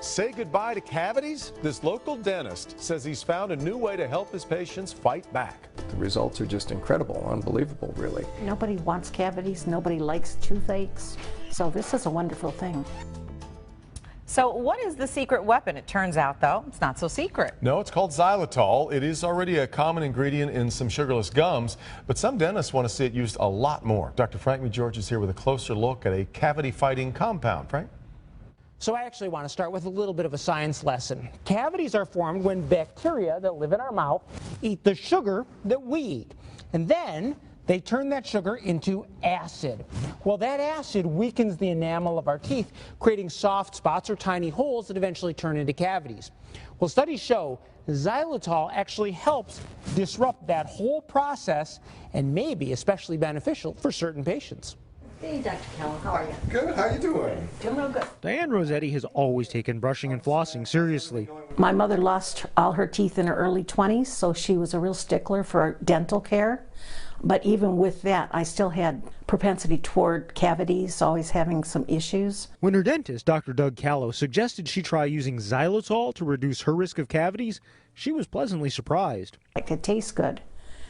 Say goodbye to cavities? This local dentist says he's found a new way to help his patients fight back. The results are just incredible, unbelievable, really. Nobody wants cavities, nobody likes toothaches, so this is a wonderful thing. So what is the secret weapon? It turns out, though, it's not so secret. No, it's called xylitol. It is already a common ingredient in some sugarless gums, but some dentists want to see it used a lot more. Dr. Frank McGeorge is here with a closer look at a cavity-fighting compound. Frank? So I actually want to start with a little bit of a science lesson. Cavities are formed when bacteria that live in our mouth eat the sugar that we eat. And then they turn that sugar into acid. Well, that acid weakens the enamel of our teeth, creating soft spots or tiny holes that eventually turn into cavities. Well, studies show xylitol actually helps disrupt that whole process and may be especially beneficial for certain patients. Hey, Dr. Callow, how are you? Good, how you doing? Doing real good. Diane Rossetti has always taken brushing and flossing seriously. My mother lost all her teeth in her early 20s, so she was a real stickler for dental care. But even with that, I still had propensity toward cavities, always having some issues. When her dentist, Dr. Doug Callow, suggested she try using xylitol to reduce her risk of cavities, she was pleasantly surprised. It tastes good,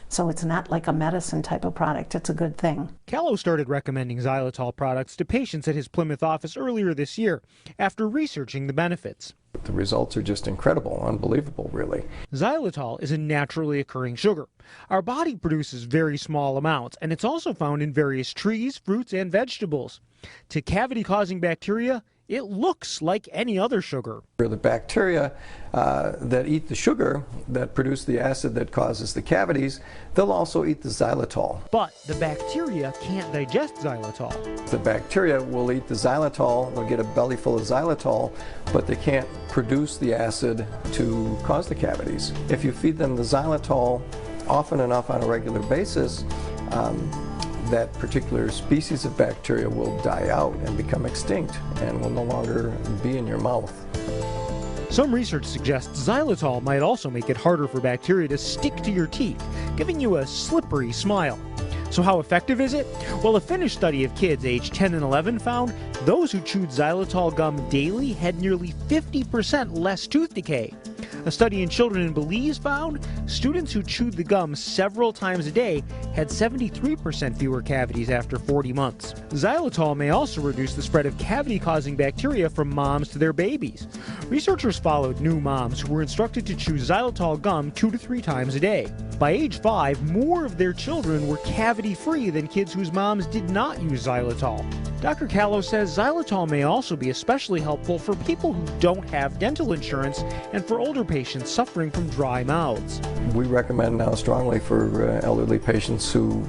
so it's not like a medicine type of product. It's a good thing. Callow started recommending xylitol products to patients at his Plymouth office earlier this year after researching the benefits. The results are just incredible, unbelievable, really. Xylitol is a naturally occurring sugar. Our body produces very small amounts, and it's also found in various trees, fruits, and vegetables. To cavity-causing bacteria, it looks like any other sugar. The bacteria that eat the sugar that produce the acid that causes the cavities, they'll also eat the xylitol. But the bacteria can't digest xylitol. The bacteria will eat the xylitol, they'll get a belly full of xylitol, but they can't produce the acid to cause the cavities. If you feed them the xylitol often enough on a regular basis, that particular species of bacteria will die out and become extinct and will no longer be in your mouth. Some research suggests xylitol might also make it harder for bacteria to stick to your teeth, giving you a slippery smile. So how effective is it? Well, a Finnish study of kids aged 10 and 11 found those who chewed xylitol gum daily had nearly 50% less tooth decay. A study in children in Belize found students who chewed the gum several times a day had 73% fewer cavities after 40 months. Xylitol may also reduce the spread of cavity-causing bacteria from moms to their babies. Researchers followed new moms who were instructed to chew xylitol gum 2 to 3 times a day. By age 5, more of their children were cavity-free than kids whose moms did not use xylitol. Dr. Callow says xylitol may also be especially helpful for people who don't have dental insurance and for older patients suffering from dry mouths. We recommend now strongly for elderly patients who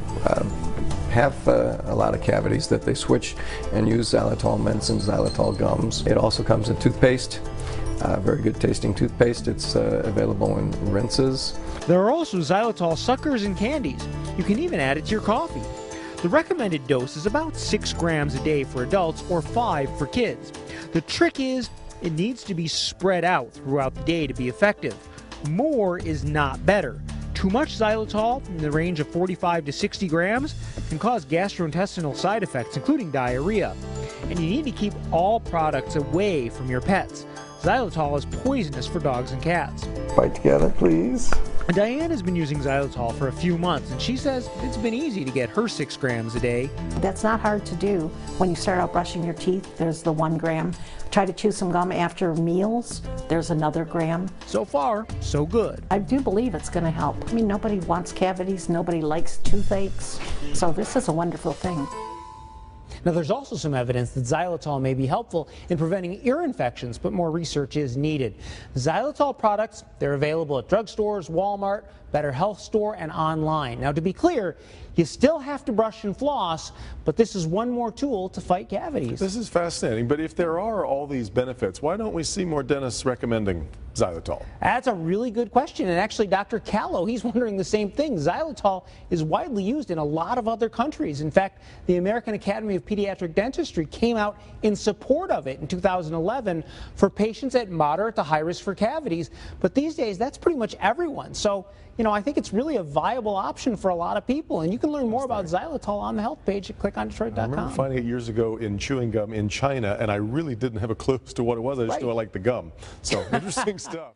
have a lot of cavities that they switch and use xylitol mints and xylitol gums. It also comes in toothpaste, very good tasting toothpaste. It's available in rinses. There are also xylitol suckers and candies. You can even add it to your coffee. The recommended dose is about 6 grams a day for adults or 5 for kids. The trick is it needs to be spread out throughout the day to be effective. More is not better. Too much xylitol in the range of 45 to 60 grams can cause gastrointestinal side effects, including diarrhea. And you need to keep all products away from your pets. Xylitol is poisonous for dogs and cats. Bite together, please. Diane has been using xylitol for a few months, and she says it's been easy to get her 6 grams a day. That's not hard to do. When you start out brushing your teeth, there's the 1 gram. Try to chew some gum after meals, there's another gram. So far, so good. I do believe it's going to help. I mean, nobody wants cavities, nobody likes toothaches, so this is a wonderful thing. Now, there's also some evidence that xylitol may be helpful in preventing ear infections, but more research is needed. Xylitol products, they're available at drugstores, Walmart, Better Health Store, and online. Now, to be clear, you still have to brush and floss, but this is one more tool to fight cavities. This is fascinating, but if there are all these benefits, why don't we see more dentists recommending xylitol? That's a really good question, and actually Dr. Callow, he's wondering the same thing. Xylitol is widely used in a lot of other countries. In fact, the American Academy of Pediatric Dentistry came out in support of it in 2011 for patients at moderate to high risk for cavities, but these days that's pretty much everyone. So you know, I think it's really a viable option for a lot of people. And you can learn more about xylitol on the health page at clickondetroit.com. I remember finding it years ago in chewing gum in China, and I really didn't have a clue as to what it was. I just knew I liked the gum. So interesting stuff.